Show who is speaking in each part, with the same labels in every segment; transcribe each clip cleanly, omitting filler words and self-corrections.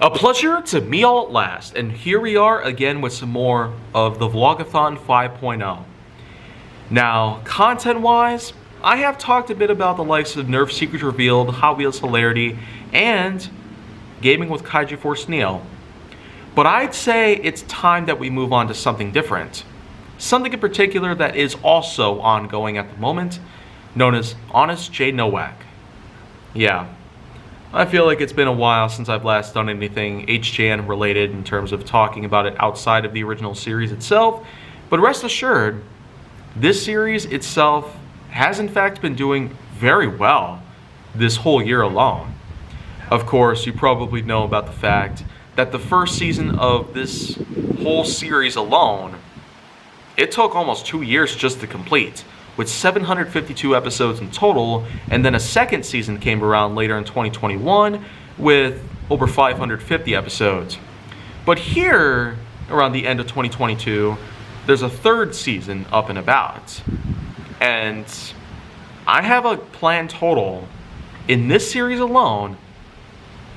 Speaker 1: A pleasure to meet all at last, and here we are again with some more of the Vlog-A-Thon 5.0. Now, content-wise, I have talked a bit about the likes of Nerf Secrets Revealed, Hot Wheels Hilarity, and Gaming with Kaiju Force Neo. But I'd say it's time that we move on to something different. Something in particular that is also ongoing at the moment, known as Honest J. Nowak. Yeah. I feel like it's been a while since I've last done anything HJN related in terms of talking about it outside of the original series itself, but rest assured, this series itself has in fact been doing very well this whole year alone. Of course, you probably know about the fact that the first season of this whole series alone, it took almost 2 years just to complete, with 752 episodes in total, and then a second season came around later in 2021 with over 550 episodes. But here, around the end of 2022, there's a third season up and about. And I have a planned total in this series alone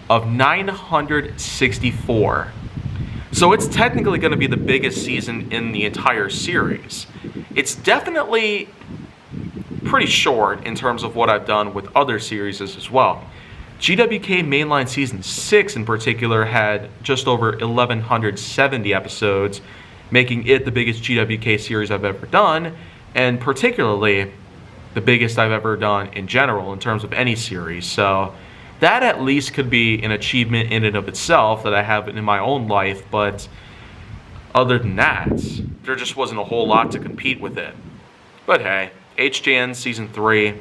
Speaker 1: of 964. So it's technically going to be the biggest season in the entire series. It's definitely pretty short in terms of what I've done with other series as well. GWK Mainline Season 6 in particular had just over 1,170 episodes, making it the biggest GWK series I've ever done, and particularly the biggest I've ever done in general in terms of any series. So that at least could be an achievement in and of itself that I have in my own life, but other than that, there just wasn't a whole lot to compete with it. But hey, HJN Season 3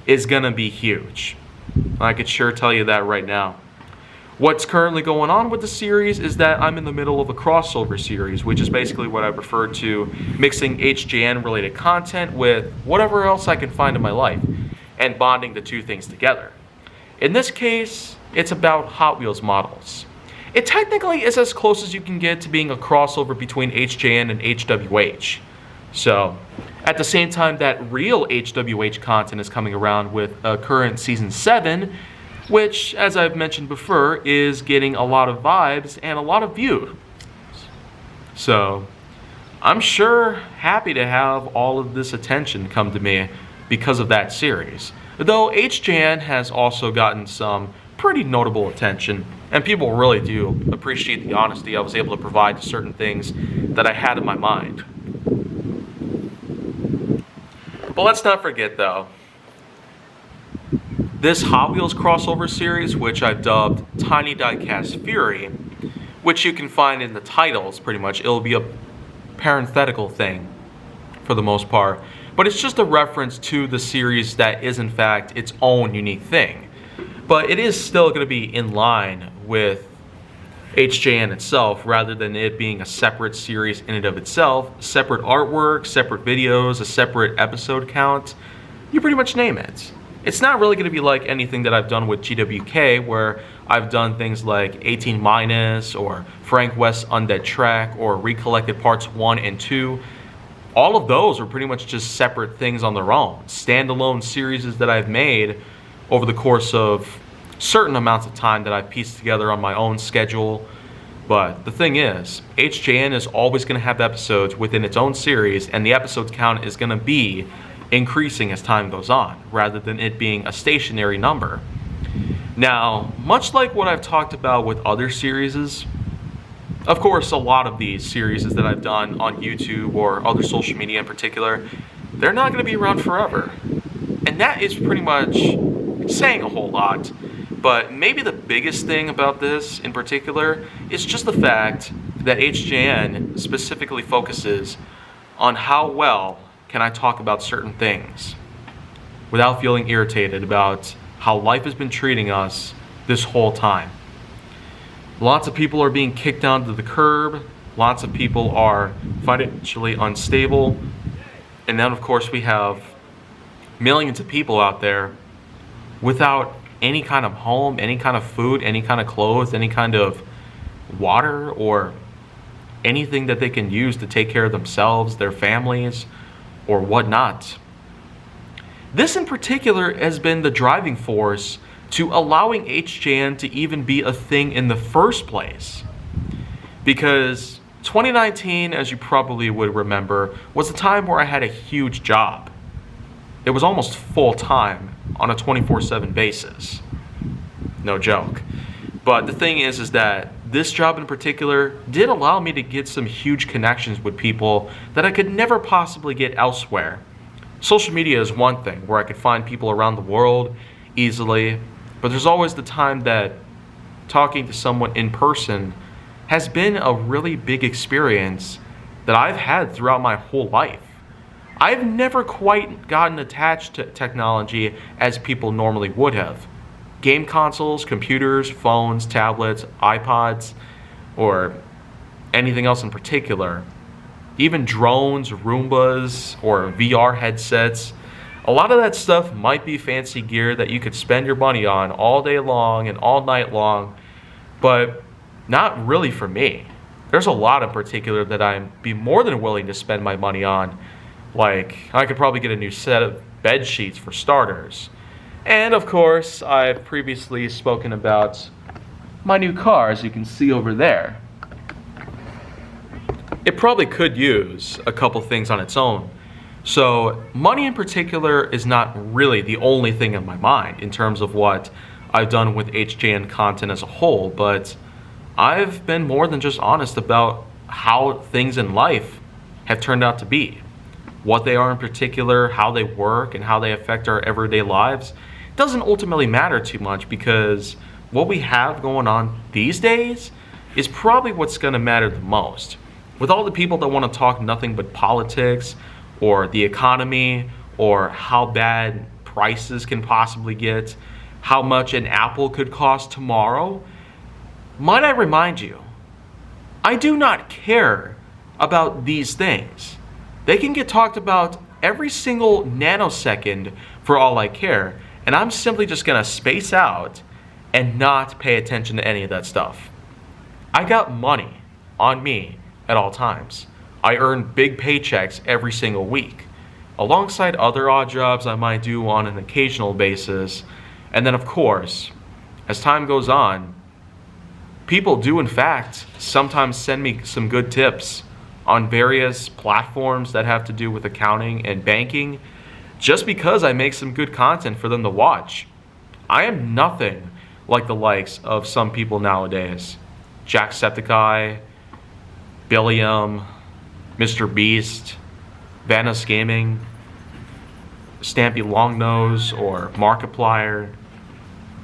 Speaker 1: is gonna be huge. I could sure tell you that right now. What's currently going on with the series is that I'm in the middle of a crossover series, which is basically what I refer to mixing HJN related content with whatever else I can find in my life and bonding the two things together. In this case, it's about Hot Wheels models. It technically is as close as you can get to being a crossover between HJN and HWH. So, at the same time that real HWH content is coming around with a current Season 7, which, as I've mentioned before, is getting a lot of vibes and a lot of views. So, I'm sure happy to have all of this attention come to me because of that series. Though HJN has also gotten some pretty notable attention, and people really do appreciate the honesty I was able to provide to certain things that I had in my mind. But let's not forget though, this Hot Wheels crossover series, which I've dubbed Tiny Diecast Fury, which you can find in the titles pretty much, it'll be a parenthetical thing for the most part, but it's just a reference to the series that is in fact its own unique thing. But it is still going to be in line with HJN itself, rather than it being a separate series in and of itself, separate artwork, separate videos, a separate episode count, you pretty much name it. It's not really going to be like anything that I've done with GWK, where I've done things like 18 Minus or Frank West's Undead Trek or Recollected Parts 1 and 2. All of those are pretty much just separate things on their own, standalone series that I've made over the course of certain amounts of time that I've pieced together on my own schedule. But the thing is, HJN is always going to have episodes within its own series, and the episode count is going to be increasing as time goes on, rather than it being a stationary number. Now, much like what I've talked about with other series, of course, a lot of these series that I've done on YouTube or other social media in particular, they're not going to be around forever. And that is pretty much saying a whole lot. But maybe the biggest thing about this in particular is just the fact that HJN specifically focuses on how well can I talk about certain things without feeling irritated about how life has been treating us this whole time. Lots of people are being kicked down to the curb, lots of people are financially unstable, and then of course we have millions of people out there without any kind of home, any kind of food, any kind of clothes, any kind of water, or anything that they can use to take care of themselves, their families, or whatnot. This in particular has been the driving force to allowing HJN to even be a thing in the first place. Because 2019, as you probably would remember, was a time where I had a huge job. It was almost full-time on a 24/7 basis. No joke. But the thing is that this job in particular did allow me to get some huge connections with people that I could never possibly get elsewhere. Social media is one thing where I could find people around the world easily, but there's always the time that talking to someone in person has been a really big experience that I've had throughout my whole life. I've never quite gotten attached to technology as people normally would have. Game consoles, computers, phones, tablets, iPods, or anything else in particular. Even drones, Roombas, or VR headsets. A lot of that stuff might be fancy gear that you could spend your money on all day long and all night long, but not really for me. There's a lot in particular that I'd be more than willing to spend my money on. Like, I could probably get a new set of bed sheets for starters. And of course, I've previously spoken about my new car, as you can see over there. It probably could use a couple things on its own. So money in particular is not really the only thing in my mind in terms of what I've done with HJN content as a whole, but I've been more than just honest about how things in life have turned out to be. What they are in particular, how they work, and how they affect our everyday lives doesn't ultimately matter too much, because what we have going on these days is probably what's going to matter the most. With all the people that want to talk nothing but politics, or the economy, or how bad prices can possibly get, how much an apple could cost tomorrow, might I remind you, I do not care about these things. They can get talked about every single nanosecond for all I care, and I'm simply just gonna space out and not pay attention to any of that stuff. I got money on me at all times. I earn big paychecks every single week, alongside other odd jobs I might do on an occasional basis. And then of course, as time goes on, people do in fact sometimes send me some good tips on various platforms that have to do with accounting and banking, just because I make some good content for them to watch. I am nothing like the likes of some people nowadays. Jacksepticeye, Billiam, Mr. Beast, Vanos Gaming, Stampy Longnose, or Markiplier.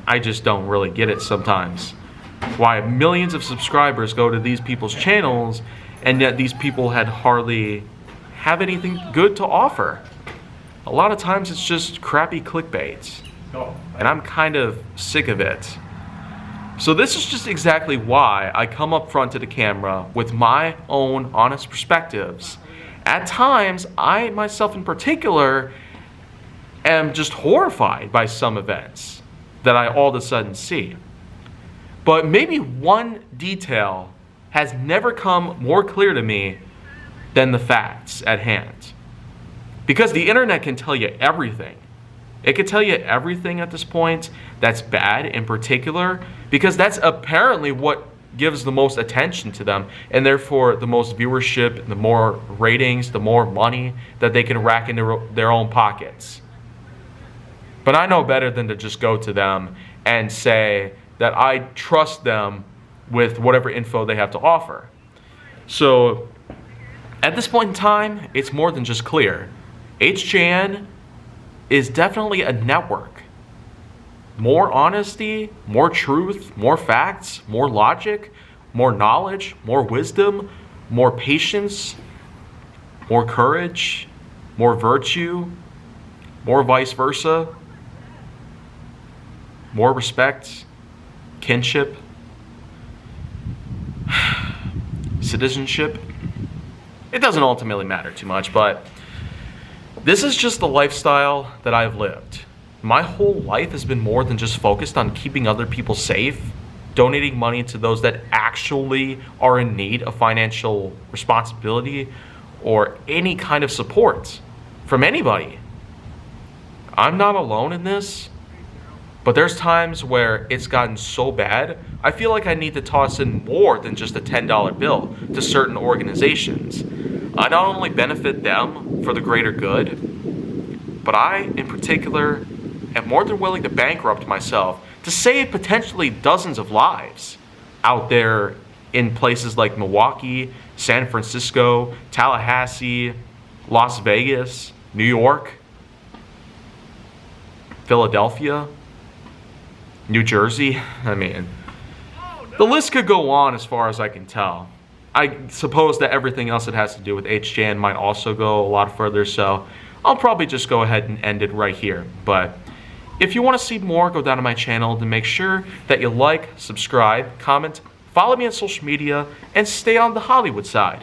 Speaker 1: I just don't really get it sometimes. Why millions of subscribers go to these people's channels, and yet these people had hardly have anything good to offer. A lot of times it's just crappy clickbait, and I'm kind of sick of it. So this is just exactly why I come up front to the camera with my own honest perspectives. At times, I myself in particular am just horrified by some events that I all of a sudden see. But maybe one detail has never come more clear to me than the facts at hand. Because the internet can tell you everything. It can tell you everything at this point that's bad in particular, because that's apparently what gives the most attention to them, and therefore the most viewership, the more ratings, the more money that they can rack into their own pockets. But I know better than to just go to them and say that I trust them with whatever info they have to offer. So at this point in time, it's more than just clear. HJN is definitely a network. More honesty, more truth, more facts, more logic, more knowledge, more wisdom, more patience, more courage, more virtue, more vice versa, more respect, kinship, citizenship. It doesn't ultimately matter too much, but this is just the lifestyle that I've lived. My whole life has been more than just focused on keeping other people safe, donating money to those that actually are in need of financial responsibility or any kind of support from anybody. I'm not alone in this. But there's times where it's gotten so bad, I feel like I need to toss in more than just a $10 bill to certain organizations. I not only benefit them for the greater good, but I, in particular, am more than willing to bankrupt myself to save potentially dozens of lives out there in places like Milwaukee, San Francisco, Tallahassee, Las Vegas, New York, Philadelphia, New Jersey. I mean, the list could go on as far as I can tell. I suppose that everything else that has to do with HJN might also go a lot further, so I'll probably just go ahead and end it right here. But if you want to see more, go down to my channel to make sure that you like, subscribe, comment, follow me on social media, and stay on the Hollywood side.